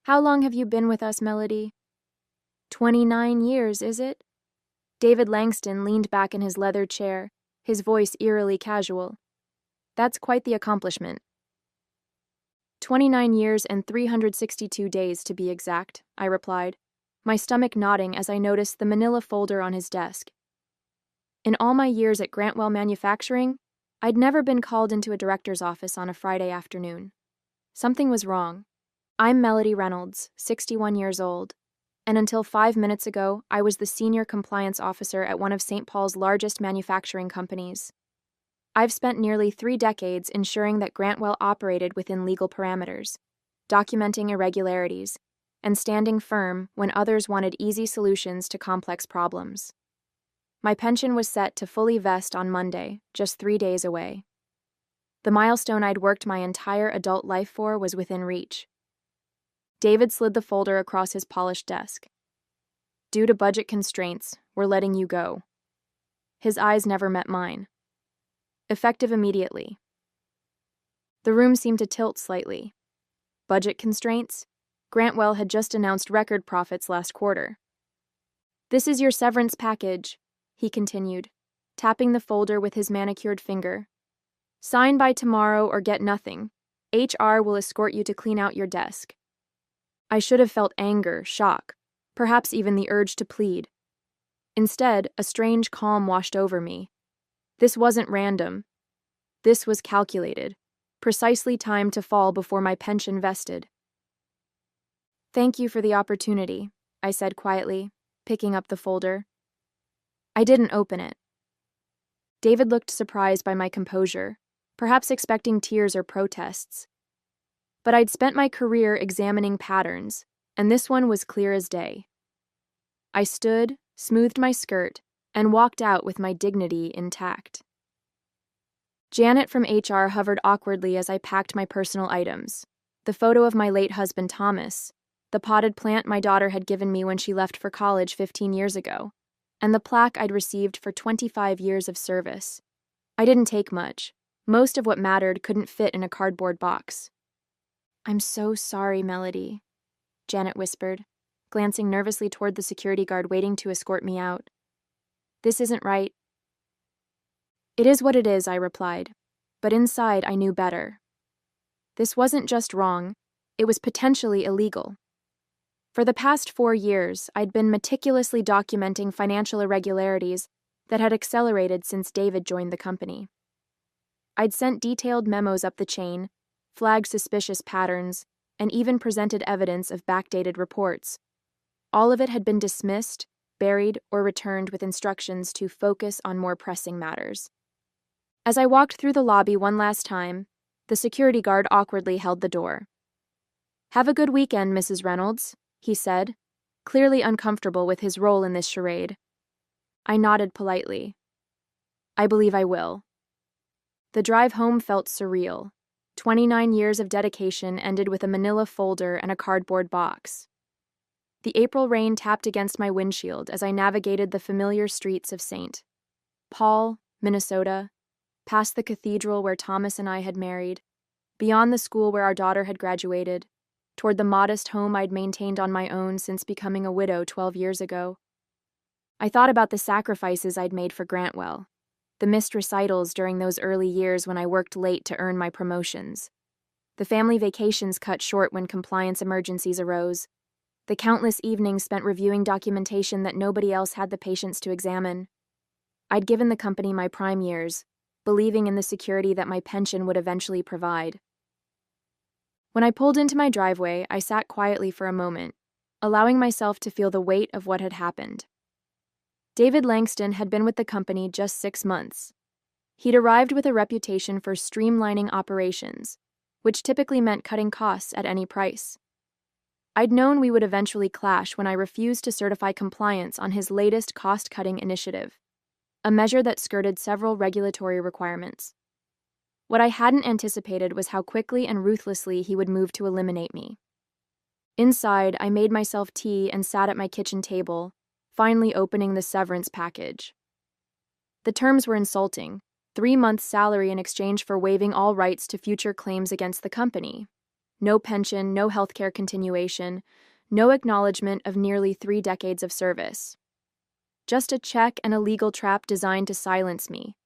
How long have you been with us, Melody? 29 years, is it? David Langston leaned back in his leather chair, his voice eerily casual. That's quite the accomplishment. 29 years and 362 days, to be exact, I replied, my stomach nodding as I noticed the manila folder on his desk. In all my years at Grantwell Manufacturing, I'd never been called into a director's office on a Friday afternoon. Something was wrong. I'm Melody Reynolds, 61 years old, and until 5 minutes ago, I was the senior compliance officer at one of St. Paul's largest manufacturing companies. I've spent nearly 3 decades ensuring that Grantwell operated within legal parameters, documenting irregularities, and standing firm when others wanted easy solutions to complex problems. My pension was set to fully vest on Monday, just 3 days away. The milestone I'd worked my entire adult life for was within reach. David slid the folder across his polished desk. Due to budget constraints, we're letting you go. His eyes never met mine. Effective immediately. The room seemed to tilt slightly. Budget constraints? Grantwell had just announced record profits last quarter. This is your severance package, he continued, tapping the folder with his manicured finger. Sign by tomorrow or get nothing. HR will escort you to clean out your desk. I should have felt anger, shock, perhaps even the urge to plead. Instead, a strange calm washed over me. This wasn't random. This was calculated, precisely timed to fall before my pension vested. Thank you for the opportunity, I said quietly, picking up the folder. I didn't open it. David looked surprised by my composure, perhaps expecting tears or protests. But I'd spent my career examining patterns, and this one was clear as day. I stood, smoothed my skirt, and walked out with my dignity intact. Janet from HR hovered awkwardly as I packed my personal items, the photo of my late husband Thomas, the potted plant my daughter had given me when she left for college 15 years ago, and the plaque I'd received for 25 years of service. I didn't take much. Most of what mattered couldn't fit in a cardboard box. I'm so sorry, Melody, Janet whispered, glancing nervously toward the security guard waiting to escort me out. This isn't right. It is what it is, I replied, but inside I knew better. This wasn't just wrong, it was potentially illegal. For the past 4 years, I'd been meticulously documenting financial irregularities that had accelerated since David joined the company. I'd sent detailed memos up the chain, flagged suspicious patterns, and even presented evidence of backdated reports. All of it had been dismissed, buried, or returned with instructions to focus on more pressing matters. As I walked through the lobby one last time, the security guard awkwardly held the door. Have a good weekend, Mrs. Reynolds, he said, clearly uncomfortable with his role in this charade. I nodded politely. I believe I will. The drive home felt surreal. 29 years of dedication ended with a manila folder and a cardboard box. The April rain tapped against my windshield as I navigated the familiar streets of St. Paul, Minnesota, past the cathedral where Thomas and I had married, beyond the school where our daughter had graduated, toward the modest home I'd maintained on my own since becoming a widow 12 years ago. I thought about the sacrifices I'd made for Grantwell, the missed recitals during those early years when I worked late to earn my promotions, the family vacations cut short when compliance emergencies arose, the countless evenings spent reviewing documentation that nobody else had the patience to examine. I'd given the company my prime years, believing in the security that my pension would eventually provide. When I pulled into my driveway, I sat quietly for a moment, allowing myself to feel the weight of what had happened. David Langston had been with the company just 6 months. He'd arrived with a reputation for streamlining operations, which typically meant cutting costs at any price. I'd known we would eventually clash when I refused to certify compliance on his latest cost-cutting initiative, a measure that skirted several regulatory requirements. What I hadn't anticipated was how quickly and ruthlessly he would move to eliminate me. Inside, I made myself tea and sat at my kitchen table, finally opening the severance package. The terms were insulting: 3 months' salary in exchange for waiving all rights to future claims against the company. No pension, no healthcare continuation, no acknowledgement of nearly 3 decades of service. Just a check and a legal trap designed to silence me.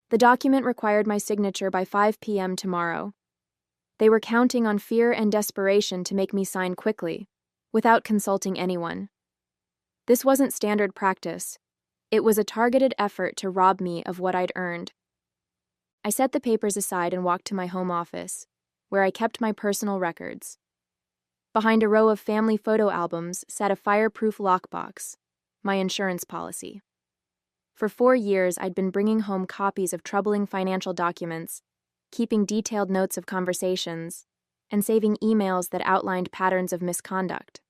The document required my signature by 5 p.m. tomorrow. They were counting on fear and desperation to make me sign quickly, without consulting anyone. This wasn't standard practice. It was a targeted effort to rob me of what I'd earned. I set the papers aside and walked to my home office, where I kept my personal records. Behind a row of family photo albums sat a fireproof lockbox, my insurance policy. For 4 years, I'd been bringing home copies of troubling financial documents, keeping detailed notes of conversations, and saving emails that outlined patterns of misconduct.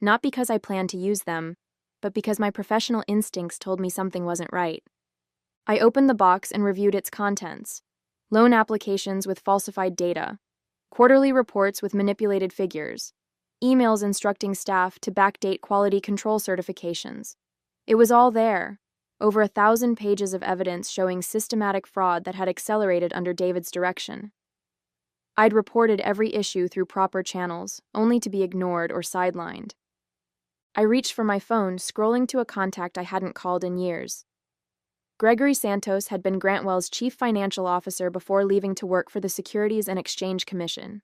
Not because I planned to use them, but because my professional instincts told me something wasn't right. I opened the box and reviewed its contents: loan applications with falsified data, quarterly reports with manipulated figures, emails instructing staff to backdate quality control certifications. It was all there, over 1,000 pages of evidence showing systematic fraud that had accelerated under David's direction. I'd reported every issue through proper channels, only to be ignored or sidelined. I reached for my phone, scrolling to a contact I hadn't called in years. Gregory Santos had been Grantwell's chief financial officer before leaving to work for the Securities and Exchange Commission.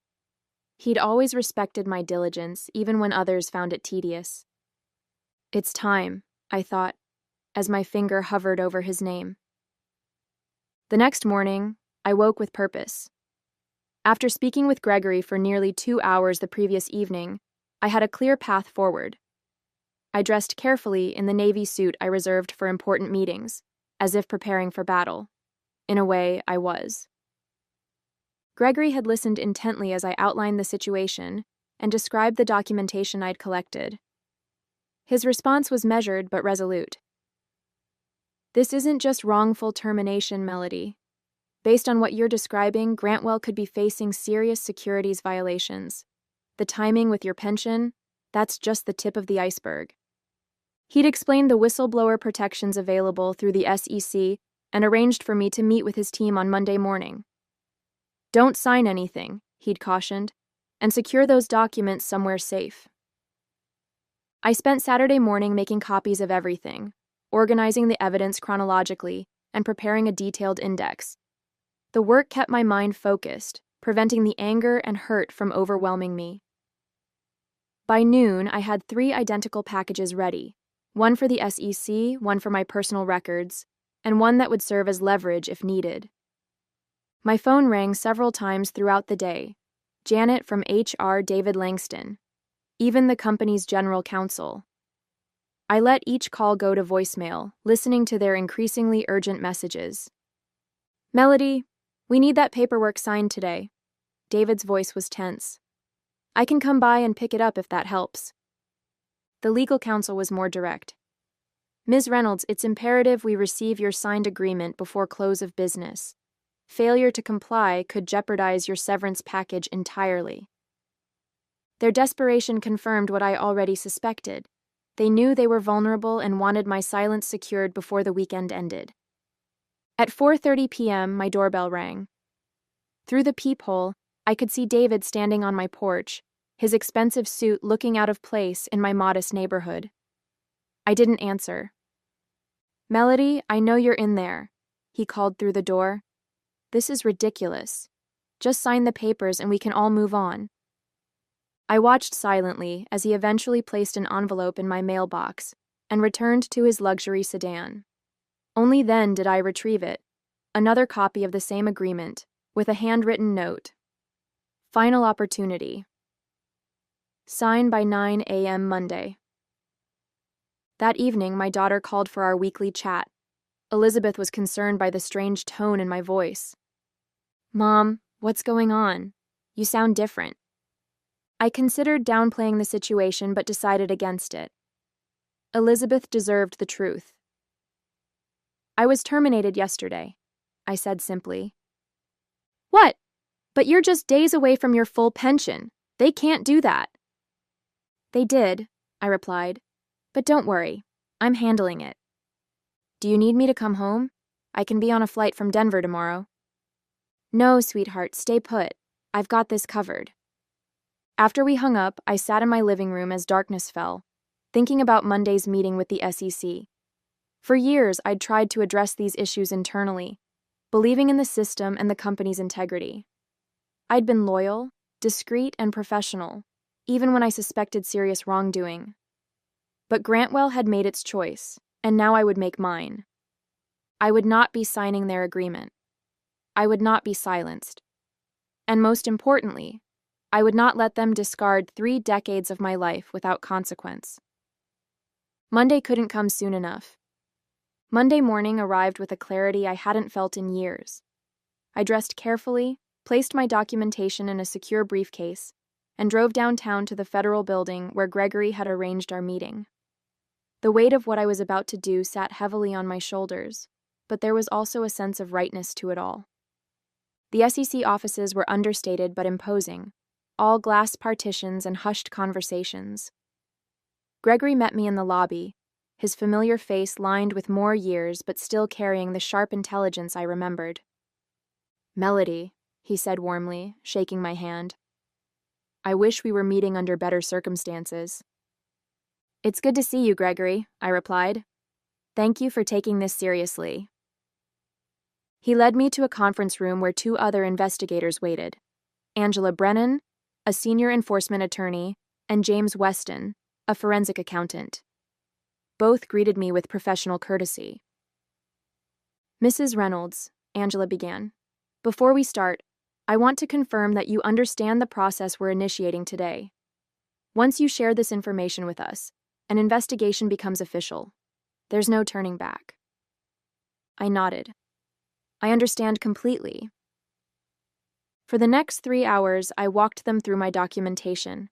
He'd always respected my diligence, even when others found it tedious. It's time, I thought, as my finger hovered over his name. The next morning, I woke with purpose. After speaking with Gregory for nearly 2 hours the previous evening, I had a clear path forward. I dressed carefully in the navy suit I reserved for important meetings, as if preparing for battle. In a way, I was. Gregory had listened intently as I outlined the situation and described the documentation I'd collected. His response was measured but resolute. This isn't just wrongful termination, Melody. Based on what you're describing, Grantwell could be facing serious securities violations. The timing with your pension, that's just the tip of the iceberg. He'd explained the whistleblower protections available through the SEC and arranged for me to meet with his team on Monday morning. Don't sign anything, he'd cautioned, and secure those documents somewhere safe. I spent Saturday morning making copies of everything, organizing the evidence chronologically, and preparing a detailed index. The work kept my mind focused, preventing the anger and hurt from overwhelming me. By noon, I had 3 identical packages ready, one for the SEC, one for my personal records, and one that would serve as leverage if needed. My phone rang several times throughout the day. Janet from HR, David Langston, even the company's general counsel. I let each call go to voicemail, listening to their increasingly urgent messages. Melody, we need that paperwork signed today. David's voice was tense. I can come by and pick it up if that helps. The legal counsel was more direct. Ms. Reynolds, it's imperative we receive your signed agreement before close of business. Failure to comply could jeopardize your severance package entirely. Their desperation confirmed what I already suspected. They knew they were vulnerable and wanted my silence secured before the weekend ended. At 4:30 p.m., my doorbell rang. Through the peephole, I could see David standing on my porch, his expensive suit looking out of place in my modest neighborhood. I didn't answer. Melody, I know you're in there, he called through the door. This is ridiculous. Just sign the papers and we can all move on. I watched silently as he eventually placed an envelope in my mailbox and returned to his luxury sedan. Only then did I retrieve it, another copy of the same agreement, with a handwritten note. Final opportunity. Sign by 9 a.m. Monday. That evening, my daughter called for our weekly chat. Elizabeth was concerned by the strange tone in my voice. Mom, what's going on? You sound different. I considered downplaying the situation but decided against it. Elizabeth deserved the truth. I was terminated yesterday, I said simply. What? But you're just days away from your full pension. They can't do that. They did, I replied. But don't worry, I'm handling it. Do you need me to come home? I can be on a flight from Denver tomorrow. No, sweetheart, stay put. I've got this covered. After we hung up, I sat in my living room as darkness fell, thinking about Monday's meeting with the SEC. For years, I'd tried to address these issues internally, believing in the system and the company's integrity. I'd been loyal, discreet, and professional, even when I suspected serious wrongdoing. But Grantwell had made its choice, and now I would make mine. I would not be signing their agreement. I would not be silenced. And most importantly, I would not let them discard 3 decades of my life without consequence. Monday couldn't come soon enough. Monday morning arrived with a clarity I hadn't felt in years. I dressed carefully, placed my documentation in a secure briefcase, and drove downtown to the federal building where Gregory had arranged our meeting. The weight of what I was about to do sat heavily on my shoulders, but there was also a sense of rightness to it all. The SEC offices were understated but imposing, all glass partitions and hushed conversations. Gregory met me in the lobby, his familiar face lined with more years but still carrying the sharp intelligence I remembered. "Melody," he said warmly, shaking my hand. "I wish we were meeting under better circumstances." "It's good to see you, Gregory," I replied. "Thank you for taking this seriously." He led me to a conference room where 2 other investigators waited: Angela Brennan, a senior enforcement attorney, and James Weston, a forensic accountant. Both greeted me with professional courtesy. "Mrs. Reynolds," Angela began, "before we start, I want to confirm that you understand the process we're initiating today. Once you share this information with us, an investigation becomes official. There's no turning back." I nodded. "I understand completely." For the next 3 hours, I walked them through my documentation.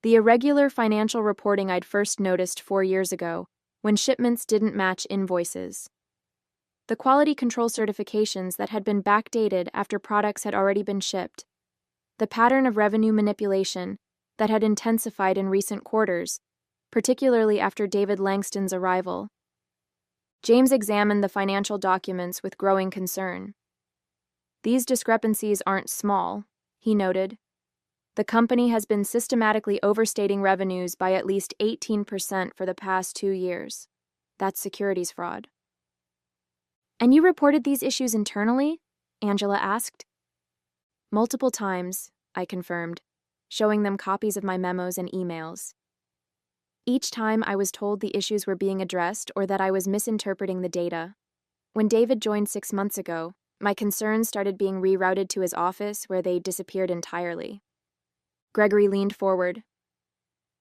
The irregular financial reporting I'd first noticed 4 years ago, when shipments didn't match invoices. The quality control certifications that had been backdated after products had already been shipped. The pattern of revenue manipulation that had intensified in recent quarters, particularly after David Langston's arrival. James examined the financial documents with growing concern. "These discrepancies aren't small," he noted. "The company has been systematically overstating revenues by at least 18% for the past 2 years. That's securities fraud." "And you reported these issues internally?" Angela asked. "Multiple times," I confirmed, showing them copies of my memos and emails. Each time I was told the issues were being addressed or that I was misinterpreting the data. When David joined 6 months ago, my concerns started being rerouted to his office where they disappeared entirely. Gregory leaned forward.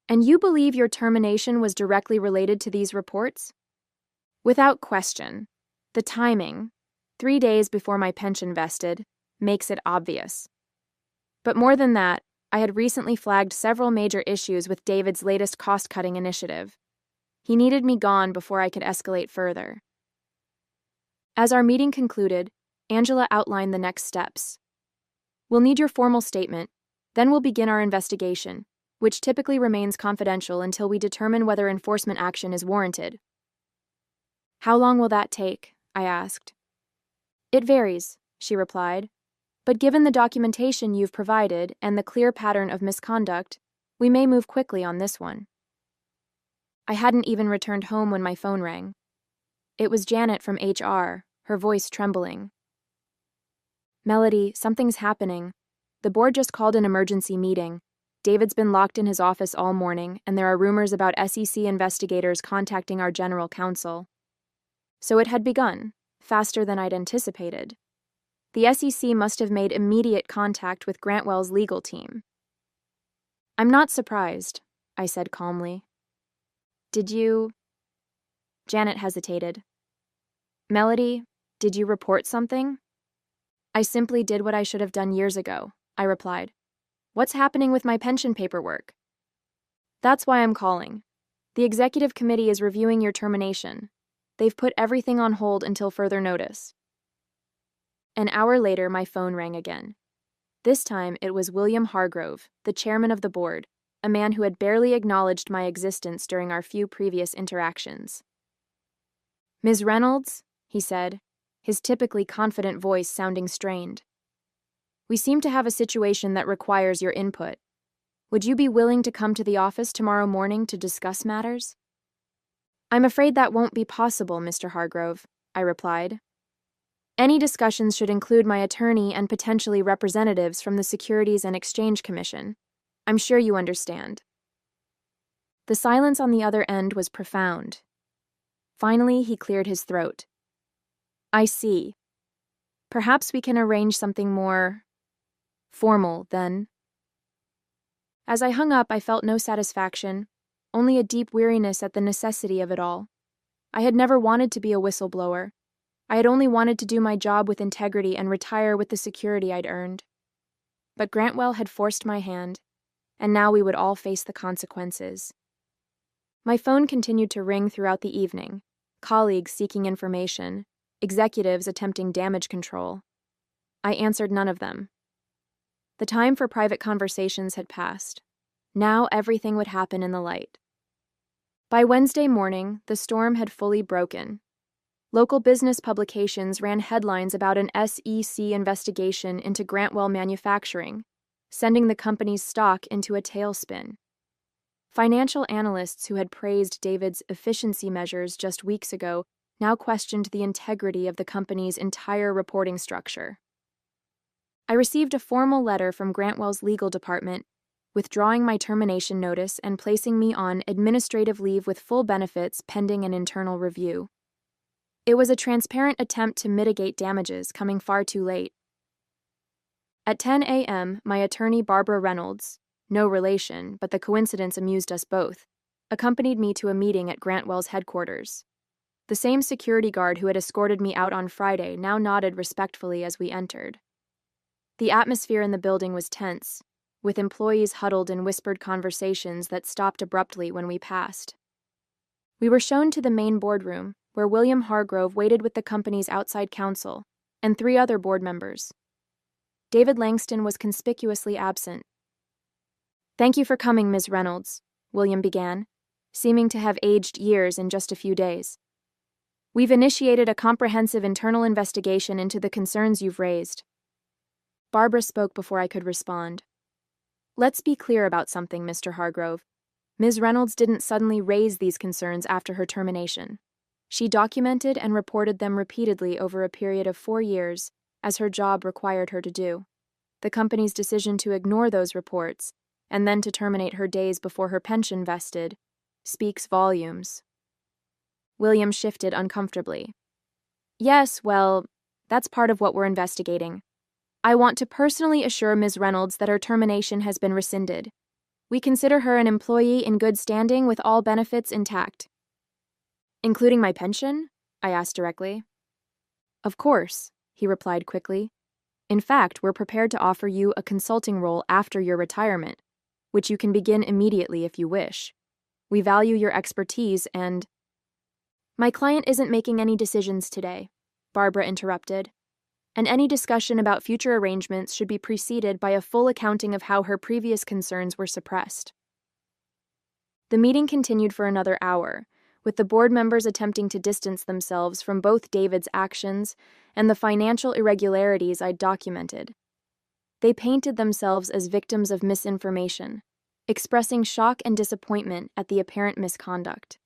"And you believe your termination was directly related to these reports?" "Without question. The timing, 3 days before my pension vested, makes it obvious. But more than that, I had recently flagged several major issues with David's latest cost-cutting initiative. He needed me gone before I could escalate further." As our meeting concluded, Angela outlined the next steps. "We'll need your formal statement, then we'll begin our investigation, which typically remains confidential until we determine whether enforcement action is warranted." "How long will that take?" I asked. "It varies," she replied. "But given the documentation you've provided and the clear pattern of misconduct, we may move quickly on this one." I hadn't even returned home when my phone rang. It was Janet from HR, her voice trembling. "Melody, something's happening. The board just called an emergency meeting. David's been locked in his office all morning, and there are rumors about SEC investigators contacting our general counsel." So it had begun, faster than I'd anticipated. The SEC must have made immediate contact with Grantwell's legal team. "I'm not surprised," I said calmly. "Did you—" Janet hesitated. "Melody, did you report something?" "I simply did what I should have done years ago," I replied. "What's happening with my pension paperwork?" "That's why I'm calling. The executive committee is reviewing your termination. They've put everything on hold until further notice." An hour later, my phone rang again. This time, it was William Hargrove, the chairman of the board, a man who had barely acknowledged my existence during our few previous interactions. "Ms. Reynolds," he said, his typically confident voice sounding strained. "We seem to have a situation that requires your input. Would you be willing to come to the office tomorrow morning to discuss matters? I'm afraid that won't be possible, Mr. Hargrove, I replied. Any discussions should include my attorney and potentially representatives from the Securities and Exchange Commission. I'm sure you understand. The silence on the other end was profound. Finally, he cleared his throat. I see. Perhaps we can arrange something more formal, then. As I hung up, I felt no satisfaction, only a deep weariness at the necessity of it all. I had never wanted to be a whistleblower. I had only wanted to do my job with integrity and retire with the security I'd earned. But Grantwell had forced my hand, and now we would all face the consequences. My phone continued to ring throughout the evening, colleagues seeking information, executives attempting damage control. I answered none of them. The time for private conversations had passed. Now everything would happen in the light. By Wednesday morning, the storm had fully broken. Local business publications ran headlines about an SEC investigation into Grantwell Manufacturing, sending the company's stock into a tailspin. Financial analysts who had praised David's efficiency measures just weeks ago now questioned the integrity of the company's entire reporting structure. I received a formal letter from Grantwell's legal department withdrawing my termination notice and placing me on administrative leave with full benefits pending an internal review. It was a transparent attempt to mitigate damages coming far too late. At 10 a.m., my attorney Barbara Reynolds, no relation, but the coincidence amused us both, accompanied me to a meeting at Grantwell's headquarters. The same security guard who had escorted me out on Friday now nodded respectfully as we entered. The atmosphere in the building was tense, with employees huddled in whispered conversations that stopped abruptly when we passed. We were shown to the main boardroom, where William Hargrove waited with the company's outside counsel and 3 other board members. David Langston was conspicuously absent. "Thank you for coming, Ms. Reynolds," William began, seeming to have aged years in just a few days. "We've initiated a comprehensive internal investigation into the concerns you've raised." Barbara spoke before I could respond. "Let's be clear about something, Mr. Hargrove. Ms. Reynolds didn't suddenly raise these concerns after her termination. She documented and reported them repeatedly over a period of 4 years, as her job required her to do. The company's decision to ignore those reports, and then to terminate her days before her pension vested, speaks volumes." William shifted uncomfortably. "Yes, well, that's part of what we're investigating. I want to personally assure Ms. Reynolds that her termination has been rescinded. We consider her an employee in good standing with all benefits intact." "Including my pension?" I asked directly. "Of course," he replied quickly. "In fact, we're prepared to offer you a consulting role after your retirement, which you can begin immediately if you wish. We value your expertise and—" "My client isn't making any decisions today," Barbara interrupted, "and any discussion about future arrangements should be preceded by a full accounting of how her previous concerns were suppressed." The meeting continued for another hour, with the board members attempting to distance themselves from both David's actions and the financial irregularities I'd documented. They painted themselves as victims of misinformation, expressing shock and disappointment at the apparent misconduct.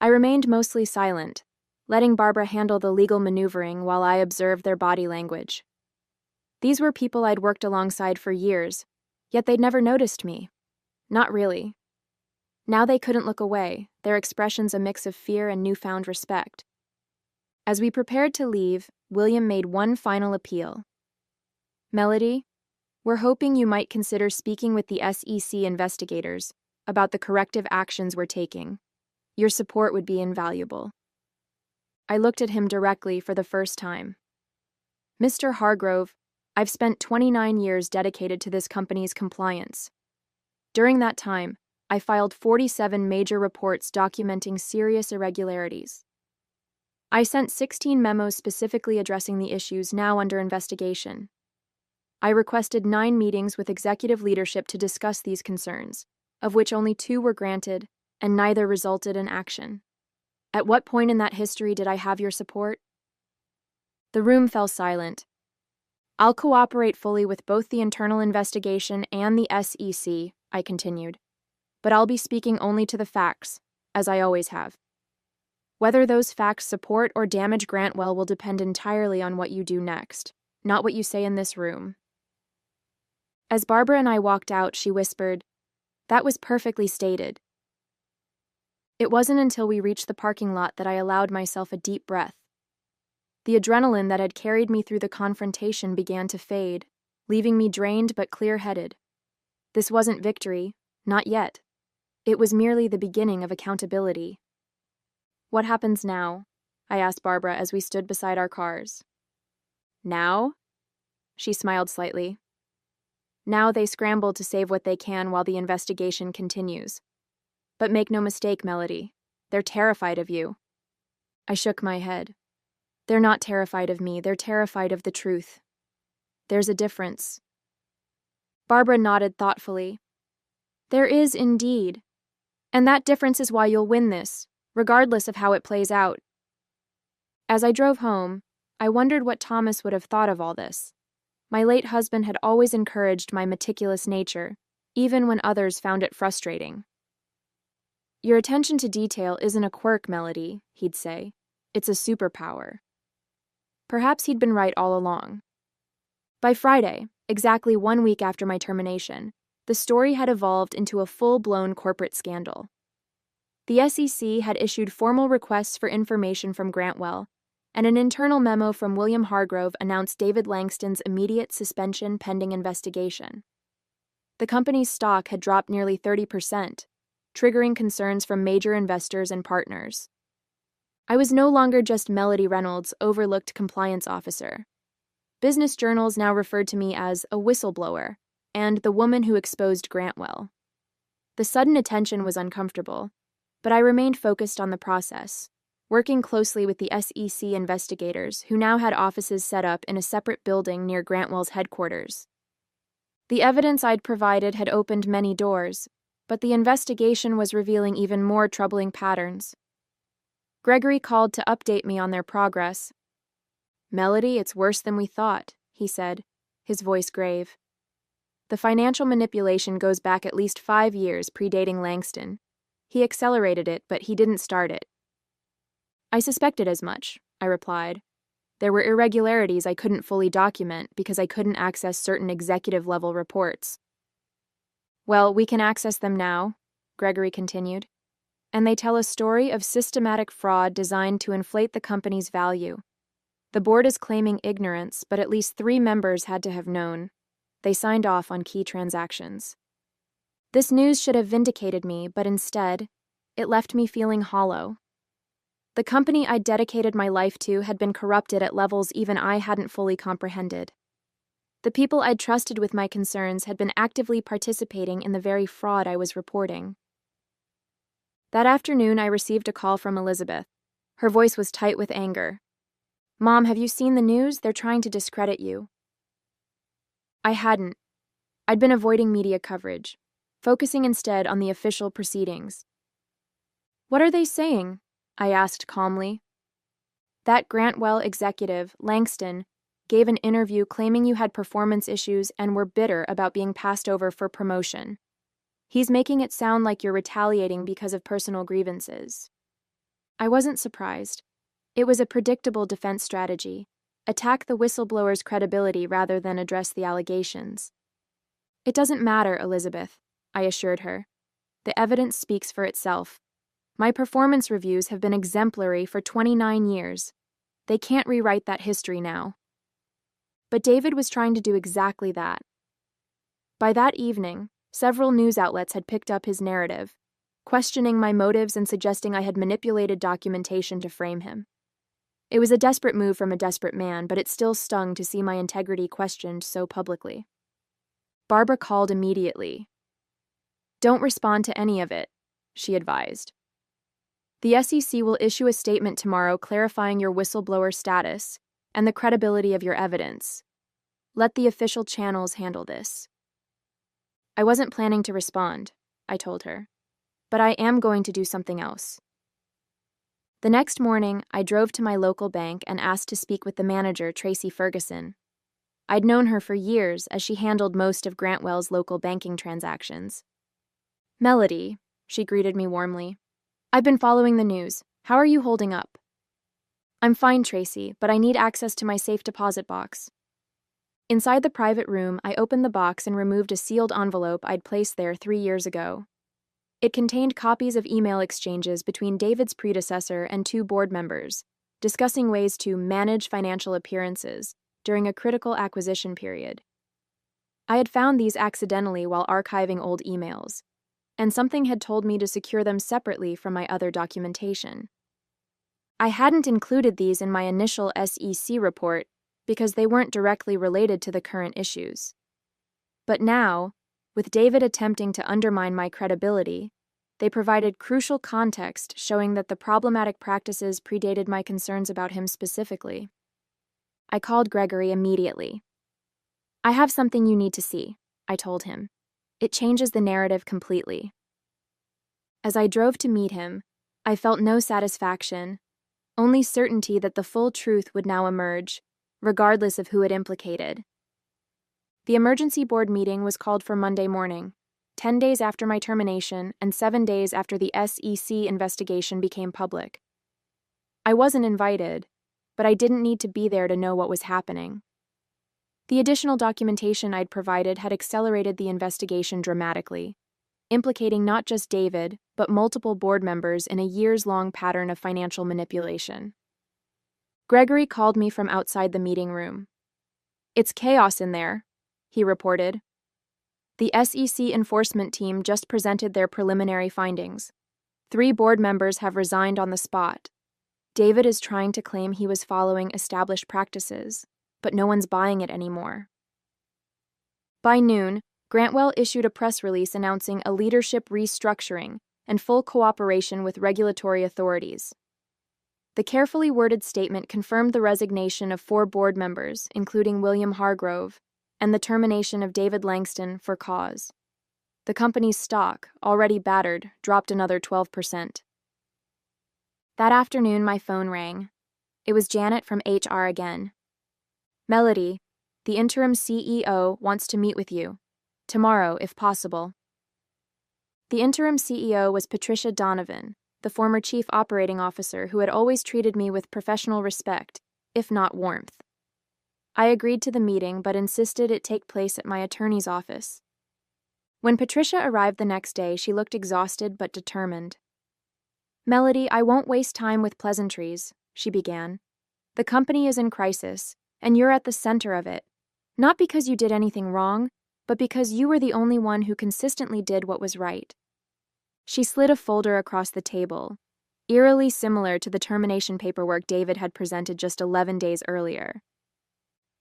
I remained mostly silent, letting Barbara handle the legal maneuvering while I observed their body language. These were people I'd worked alongside for years, yet they'd never noticed me. Not really. Now they couldn't look away, their expressions a mix of fear and newfound respect. As we prepared to leave, William made one final appeal. "Melody, we're hoping you might consider speaking with the SEC investigators about the corrective actions we're taking. Your support would be invaluable." I looked at him directly for the first time. "Mr. Hargrove, I've spent 29 years dedicated to this company's compliance. During that time, I filed 47 major reports documenting serious irregularities. I sent 16 memos specifically addressing the issues now under investigation. I requested 9 meetings with executive leadership to discuss these concerns, of which only 2 were granted, and neither resulted in action. At what point in that history did I have your support?" The room fell silent. I'll cooperate fully with both the internal investigation and the SEC, I continued. But I'll be speaking only to the facts, as I always have. Whether those facts support or damage Grantwell will depend entirely on what you do next, not what you say in this room. As Barbara and I walked out, she whispered, "That was perfectly stated." It wasn't until we reached the parking lot that I allowed myself a deep breath. The adrenaline that had carried me through the confrontation began to fade, leaving me drained but clear-headed. This wasn't victory, not yet. It was merely the beginning of accountability. "What happens now?" I asked Barbara as we stood beside our cars. "Now?" She smiled slightly. "Now they scramble to save what they can while the investigation continues. But make no mistake, Melody, they're terrified of you." I shook my head. "They're not terrified of me, they're terrified of the truth. There's a difference." Barbara nodded thoughtfully. "There is indeed. And that difference is why you'll win this, regardless of how it plays out." As I drove home, I wondered what Thomas would have thought of all this. My late husband had always encouraged my meticulous nature, even when others found it frustrating. "Your attention to detail isn't a quirk, Melody," he'd say. "It's a superpower." Perhaps he'd been right all along. By Friday, exactly 1 week after my termination, the story had evolved into a full-blown corporate scandal. The SEC had issued formal requests for information from Grantwell, and an internal memo from William Hargrove announced David Langston's immediate suspension pending investigation. The company's stock had dropped nearly 30%, triggering concerns from major investors and partners. I was no longer just Melody Reynolds' overlooked compliance officer. Business journals now referred to me as a whistleblower and the woman who exposed Grantwell. The sudden attention was uncomfortable, but I remained focused on the process, working closely with the SEC investigators who now had offices set up in a separate building near Grantwell's headquarters. The evidence I'd provided had opened many doors, but the investigation was revealing even more troubling patterns. Gregory called to update me on their progress. "Melody, it's worse than we thought," he said, his voice grave. "The financial manipulation goes back at least 5 years, predating Langston. He accelerated it, but he didn't start it." "I suspected as much," I replied. "There were irregularities I couldn't fully document because I couldn't access certain executive-level reports." "Well, we can access them now," Gregory continued. "And they tell a story of systematic fraud designed to inflate the company's value. The board is claiming ignorance, but at least 3 members had to have known. They signed off on key transactions." This news should have vindicated me, but instead, it left me feeling hollow. The company I'd dedicated my life to had been corrupted at levels even I hadn't fully comprehended. The people I'd trusted with my concerns had been actively participating in the very fraud I was reporting. That afternoon, I received a call from Elizabeth. Her voice was tight with anger. "Mom, have you seen the news? They're trying to discredit you." I hadn't. I'd been avoiding media coverage, focusing instead on the official proceedings. "What are they saying?" I asked calmly. "That Grantwell executive, Langston, gave an interview claiming you had performance issues and were bitter about being passed over for promotion. He's making it sound like you're retaliating because of personal grievances." I wasn't surprised. It was a predictable defense strategy: attack the whistleblower's credibility rather than address the allegations. "It doesn't matter, Elizabeth," I assured her. "The evidence speaks for itself. My performance reviews have been exemplary for 29 years. They can't rewrite that history now." But David was trying to do exactly that. By that evening, several news outlets had picked up his narrative, questioning my motives and suggesting I had manipulated documentation to frame him. It was a desperate move from a desperate man, but it still stung to see my integrity questioned so publicly. Barbara called immediately. "Don't respond to any of it," she advised. "The SEC will issue a statement tomorrow clarifying your whistleblower status and the credibility of your evidence. Let the official channels handle this." I wasn't planning to respond, I told her, but I am going to do something else. The next morning, I drove to my local bank and asked to speak with the manager, Tracy Ferguson. I'd known her for years as she handled most of Grantwell's local banking transactions. "Melody," she greeted me warmly. "I've been following the news. How are you holding up?" "I'm fine, Tracy, but I need access to my safe deposit box." Inside the private room, I opened the box and removed a sealed envelope I'd placed there 3 years ago. It contained copies of email exchanges between David's predecessor and 2 board members, discussing ways to manage financial appearances during a critical acquisition period. I had found these accidentally while archiving old emails, and something had told me to secure them separately from my other documentation. I hadn't included these in my initial SEC report because they weren't directly related to the current issues. But now, with David attempting to undermine my credibility, they provided crucial context showing that the problematic practices predated my concerns about him specifically. I called Gregory immediately. "I have something you need to see," I told him. "It changes the narrative completely." As I drove to meet him, I felt no satisfaction, only certainty that the full truth would now emerge, regardless of who it implicated. The emergency board meeting was called for Monday morning, 10 days after my termination and 7 days after the SEC investigation became public. I wasn't invited, but I didn't need to be there to know what was happening. The additional documentation I'd provided had accelerated the investigation dramatically, implicating not just David, but multiple board members in a years-long pattern of financial manipulation. Gregory called me from outside the meeting room. "It's chaos in there," he reported. "The SEC enforcement team just presented their preliminary findings. 3 board members have resigned on the spot. David is trying to claim he was following established practices, but no one's buying it anymore." By noon, Grantwell issued a press release announcing a leadership restructuring and full cooperation with regulatory authorities. The carefully worded statement confirmed the resignation of 4 board members, including William Hargrove, and the termination of David Langston for cause. The company's stock, already battered, dropped another 12%. That afternoon, my phone rang. It was Janet from HR again. "Melody, the interim CEO wants to meet with you. Tomorrow, if possible." The interim CEO was Patricia Donovan, the former chief operating officer who had always treated me with professional respect, if not warmth. I agreed to the meeting but insisted it take place at my attorney's office. When Patricia arrived the next day, she looked exhausted but determined. "Melody, I won't waste time with pleasantries," she began. "The company is in crisis, and you're at the center of it. Not because you did anything wrong, but because you were the only one who consistently did what was right." She slid a folder across the table, eerily similar to the termination paperwork David had presented just 11 days earlier.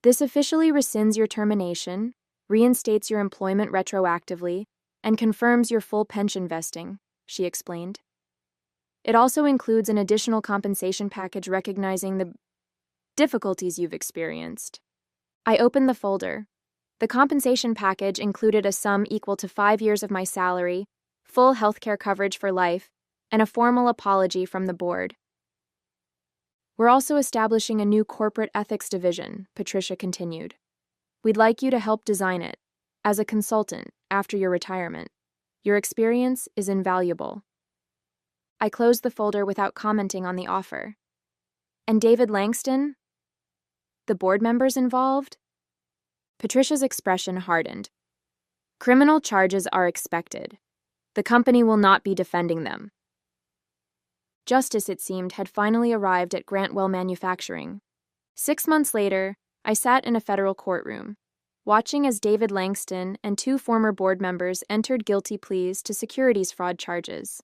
"This officially rescinds your termination, reinstates your employment retroactively, and confirms your full pension vesting," she explained. "It also includes an additional compensation package recognizing the difficulties you've experienced." I opened the folder. The compensation package included a sum equal to 5 years of my salary, full healthcare coverage for life, and a formal apology from the board. "We're also establishing a new corporate ethics division," Patricia continued. "We'd like you to help design it, as a consultant, after your retirement. Your experience is invaluable." I closed the folder without commenting on the offer. "And David Langston? The board members involved?" Patricia's expression hardened. "Criminal charges are expected. The company will not be defending them." Justice, it seemed, had finally arrived at Grantwell Manufacturing. 6 months later, I sat in a federal courtroom, watching as David Langston and 2 former board members entered guilty pleas to securities fraud charges.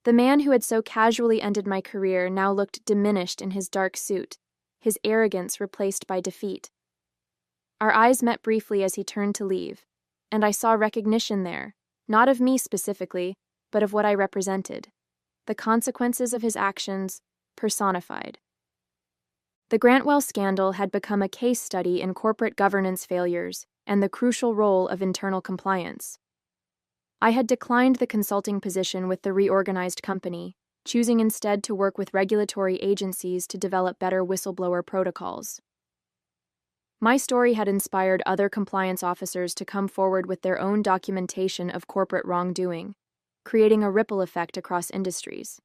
The man who had so casually ended my career now looked diminished in his dark suit, his arrogance replaced by defeat. Our eyes met briefly as he turned to leave, and I saw recognition there, not of me specifically, but of what I represented, the consequences of his actions personified. The Grantwell scandal had become a case study in corporate governance failures and the crucial role of internal compliance. I had declined the consulting position with the reorganized company, choosing instead to work with regulatory agencies to develop better whistleblower protocols. My story had inspired other compliance officers to come forward with their own documentation of corporate wrongdoing, creating a ripple effect across industries.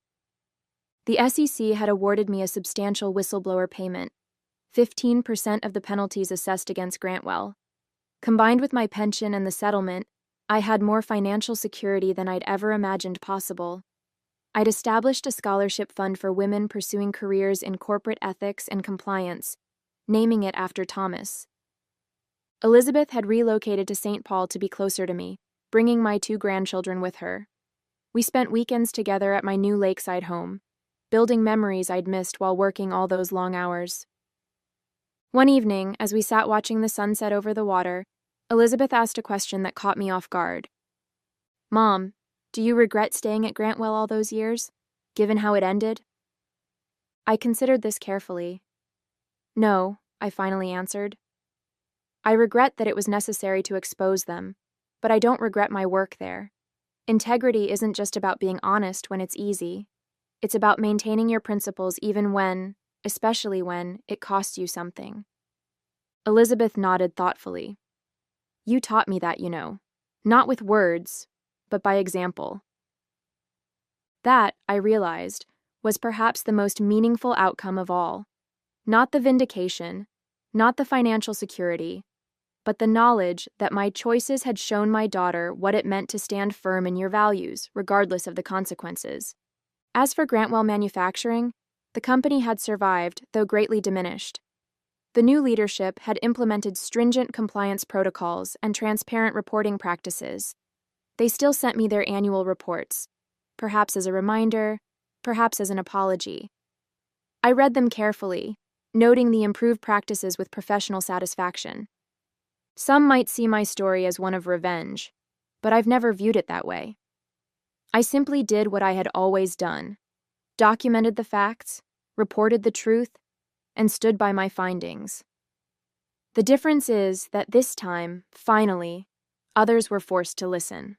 The SEC had awarded me a substantial whistleblower payment, 15% of the penalties assessed against Grantwell. Combined with my pension and the settlement, I had more financial security than I'd ever imagined possible. I'd established a scholarship fund for women pursuing careers in corporate ethics and compliance, naming it after Thomas. Elizabeth had relocated to St. Paul to be closer to me, bringing my 2 grandchildren with her. We spent weekends together at my new lakeside home, building memories I'd missed while working all those long hours. One evening, as we sat watching the sunset over the water, Elizabeth asked a question that caught me off guard. "Mom, do you regret staying at Grantwell all those years, given how it ended?" I considered this carefully. "No," I finally answered. "I regret that it was necessary to expose them, but I don't regret my work there. Integrity isn't just about being honest when it's easy. It's about maintaining your principles even when, especially when, it costs you something." Elizabeth nodded thoughtfully. "You taught me that, you know. Not with words, but by example." That, I realized, was perhaps the most meaningful outcome of all. Not the vindication, not the financial security, but the knowledge that my choices had shown my daughter what it meant to stand firm in your values, regardless of the consequences. As for Grantwell Manufacturing, the company had survived, though greatly diminished. The new leadership had implemented stringent compliance protocols and transparent reporting practices. They still sent me their annual reports, perhaps as a reminder, perhaps as an apology. I read them carefully, noting the improved practices with professional satisfaction. Some might see my story as one of revenge, but I've never viewed it that way. I simply did what I had always done, documented the facts, reported the truth, and stood by my findings. The difference is that this time, finally, others were forced to listen.